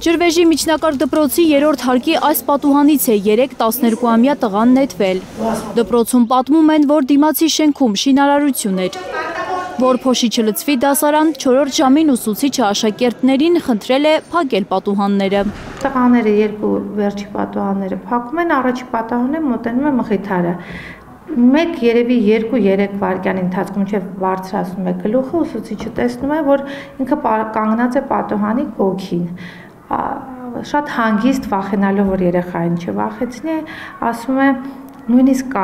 Ջրվեժի միջնակարգ դպրոցի 3-րդ հարկի այս պատուհանից է 3-12-ամյա տղան նետվել։ Դպրոցում պատմում են, որ դիմացի շենքում շինարարություն էր, որ փոշի չլցվի դասարան, 4-րդ ժամին ուսուցիչը աշակերտներին խնդրել է փակել պատուհանները։ Տղաները երկու վերջի պատուհանները փակում են, առաջի պատուհանը մոտենում է մխիթարը։ Մեկ երևի 2-3 վայրկյանի ընթացքում բարձրացնում է գլուխը, ուսուցիչը տեսնում է, որ ինքը կանգնած է պատուհանի կողքին։ Շատ հանգիստ վախենալով, որ երեխային չվախեցնի, ասում է նույնիսկ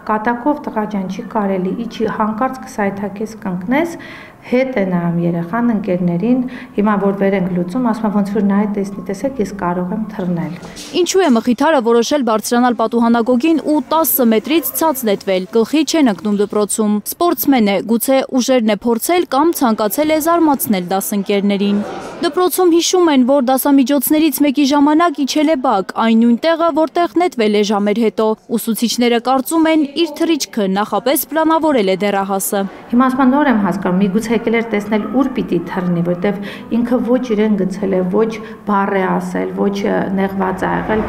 կատակով տղա ջան չի կարելի, իջի հանկարծ կսայթաքես կընկնես, հետ է նայում երեխան ընկերներին, հիմա որ վեր ենք լուծում, ասում է ոնց որ նայ տեսնի, տեսեք, ես կարող եմ թռնել։ Ինչու է մխիթարը որոշել բարձրանալ պատուհանագոգին ու 10 մետրից ցած նետվել, գլխի չեն ընկնում դպրոցում։ Սպորտսմեն է, գուցե ուժերն է փորձել կամ ցանկացել է զարմացնել դասընկերներին։ Դպրոցում հիշում են, որ դասամիջոցներից մեկի ժամանակ իջել է բակ, այն նույն տեղը, որտեղ նետվել է ժամեր հետո։ Ուսուցիչները կարծում են, իր թռիչքը նախապես պլանավորել է դեռահասը։ Հիմա ասում նոր եմ հասկանում, միգուցե եկել էր տեսնել ուր պիտի թռնի, որտեվ ինքը ոչ իրեն գցել է, ոչ բառ է ասել, ոչ նեղված է եղել։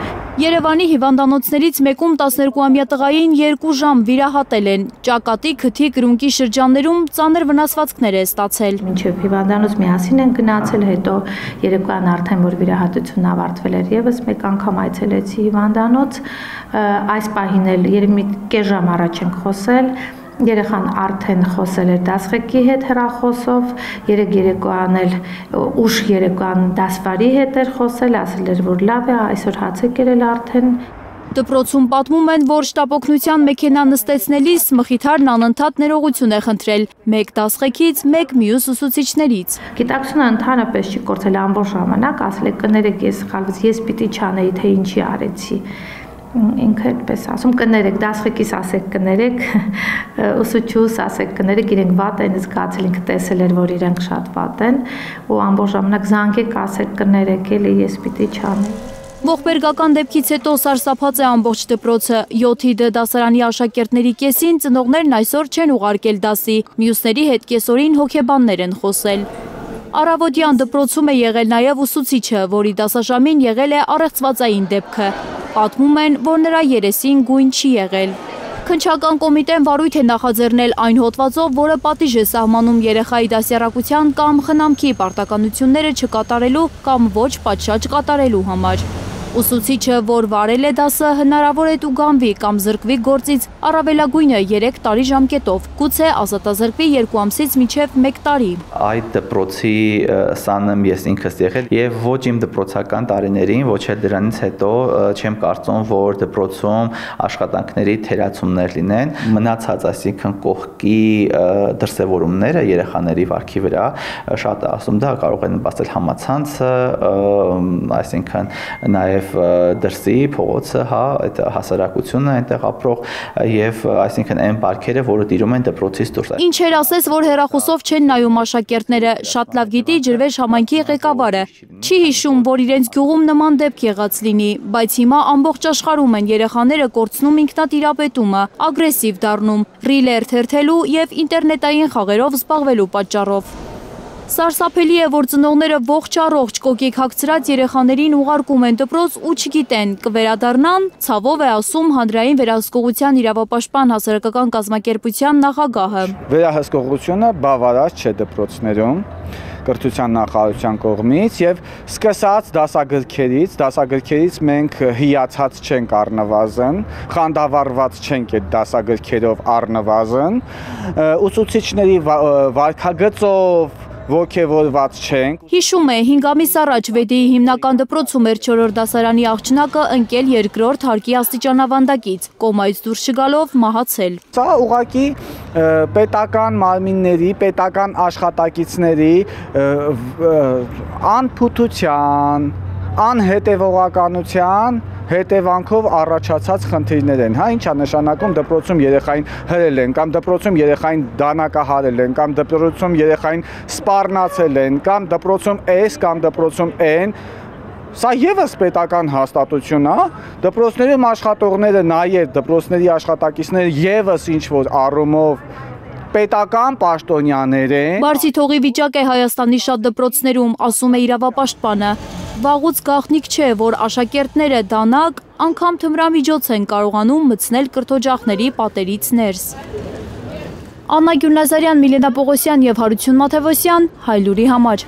Երևանի հիվանդանոցներից մեկում 12-ամյա տղային 2 ժամ վիրահատել են։ Ճակատի, քթի, կրունկի շրջաններում ծանր վնասվածքներ է ստացել։ Մինչև հիվանդանոց միասին են գնացել, հետո երեկոյան արդեն որ վիրահատությունն ավարտվել էր, եւս մեկ անգամ այցելեցի հիվանդանոց, այս պահին էլ երևի մի կես ժամ առաջ ենք խոսել, երեխան արդեն խոսել էր դասղեկի հետ հեռախոսով, երեկոյան էլ ուշ երեկոյան դասվարի հետ էր խոսել, ասել էր որ լավ է, այսօր հաց է կերել արդեն։ Դպրոցում պատմում են, որ շտապօգնության մեքենա նստեցնելիս մխիթարն անընդհատ ներողություն է խնդրել մեկ դասղեկից, մեկ մյուս ուսուցիչներից։ Գիտակցությունը ընդհանրապես չի կորցել ամբողջ ժամանակ, ասել է կներեք, ես սխալվեցի, ես պիտի չանեի, թե ինչի արեցի։ Ինքը այդպես ասում, կներեք, դասղեկիս ասեք կներեք, ուսուցչուհուս ասեք կներեք, իրենք վատ են զգացել, ինքը տեսել էր, որ իրենք շատ վատ են, ու ամբողջ ժամանակ զանգեք, ասեք կներեք, էլի ես պիտի չանեի։ Ողբերգական դեպքից հետո սարսափած է ամբողջ դպրոցը, 7-ի Դ դասարանի աշակերտների կեսին ծնողներն այսօր չեն ուղարկել դասի, մյուսների հետ կեսօրին հոգեբաններ են խոսել։ Առավոտյան դպրոցում է եղել նաև ուսուցիչը, որի դասաժամին եղել է առեղծվածային դեպքը։ Պատմում են, որ նրա երեսին գույն չի եղել։ Քննչական կոմիտեն վարույթ է նախաձեռնել այն հոդվածով, որը պատիժ է սահմանում երեխայի դասյարակության կամ խնամքի պարտականությունները չկատարելու կամ ոչ պատշաճ կատարելու համար։ Ուսուցիչը, որ վարել է դասը, հնարավոր է տուգանվի կամ զրկվի գործից առավելագույնը 3 տարի ժամկետով, գուցե ազատազրկվի 2 ամսից մինչև 1 տարի։ Այդ դպրոցի սան եմ ես ինքս եղել եւ ոչ իմ դպրոցական տարիներին, ոչ էլ դրանից հետո չեմ կարծում, որ դպրոցում աշխատանքների թերացումներ լինեն։ Մնացած, այսինքն կողքի դրսևորումները երեխաների վարքի վրա շատ ասում դա կարող է նպաստել համացանցը, այսինքն նաեւ դրսի փողոցը, հա, այդ հասարակությունը այնտեղ ապրող եւ այսինքն այն բարքերը, որը տիրում են դպրոցից դուրս։ Ինչեր ասես, որ հեռախոսով չեն նայում աշակերտները, շատ լավ գիտի Ջրվեժ համայնքի ղեկավարը։ Չի հիշում, որ իրենց գյուղում նման դեպք եղած լինի, բայց հիմա ամբողջ աշխարհում են երեխաները կորցնում ինքնատիրապետումը, ագրեսիվ դառնում, ռիլեր թերթելու եւ ինտերնետային խաղերով զբաղվելու պատճառով։ Սարսափելի է, որ ծնողները ողջ առողջ կոկիկ հագցրած երեխաներին ուղարկում են դպրոց ու չգիտեն, կվերադառնան, ցավով է ասում Հանրային վերահսկողության իրավապաշտպան հասարակական կազմակերպության նախագահը։ Վերահսկողությունը բավարար չէ դպրոցներում կրթության նախարարության կողմից եւ սկսած դասագրքերից մենք հիացած չենք առնվազն, խանդավառված չենք այդ դասագրքերով առնվազն, ուսուցիչների վարքագծով ոգևորված չենք։ Հիշում է 5 ամիս առաջ Վեդիի հիմնական դպրոցում էր 4-րդ դասարանի աղջնակը ընկել 2-րդ հարկի աստիճանավանդակից, կոմայից դուրս չգալով մահացել։ Սա ուղղակի պետական մարմինների, պետական աշխատակիցների անփութության, անհետևողականության հետևանքով առաջացած խնդիրներ են, հա, ինչա նշանակում դպրոցում երեխային հրել են, կամ դպրոցում երեխային դանակահարել են, կամ դպրոցում երեխային սպառնացել են, կամ դպրոցում S, կամ դպրոցում N, սա եւս պետական հաստատություն է, դպրոցներում աշխատողները նաև դպրոցների աշխատակիցները եւս ինչ որ առումով պետական պաշտոնյաներ են։ Բարձի թողի վիճակ է Հայաստանի շատ դպրոցներում, ասում է իրավապաշտպանը։ Վաղուց գաղտնիք չէ, որ աշակերտները դանակ անգամ թմրամիջոց են կարողանում մտցնել կրթօջախների պատերից ներս։ Աննա Գյուլնազարյան, Միլենա Պողոսյան և Հարություն Մաթևոսյան, Հայլուրի համար։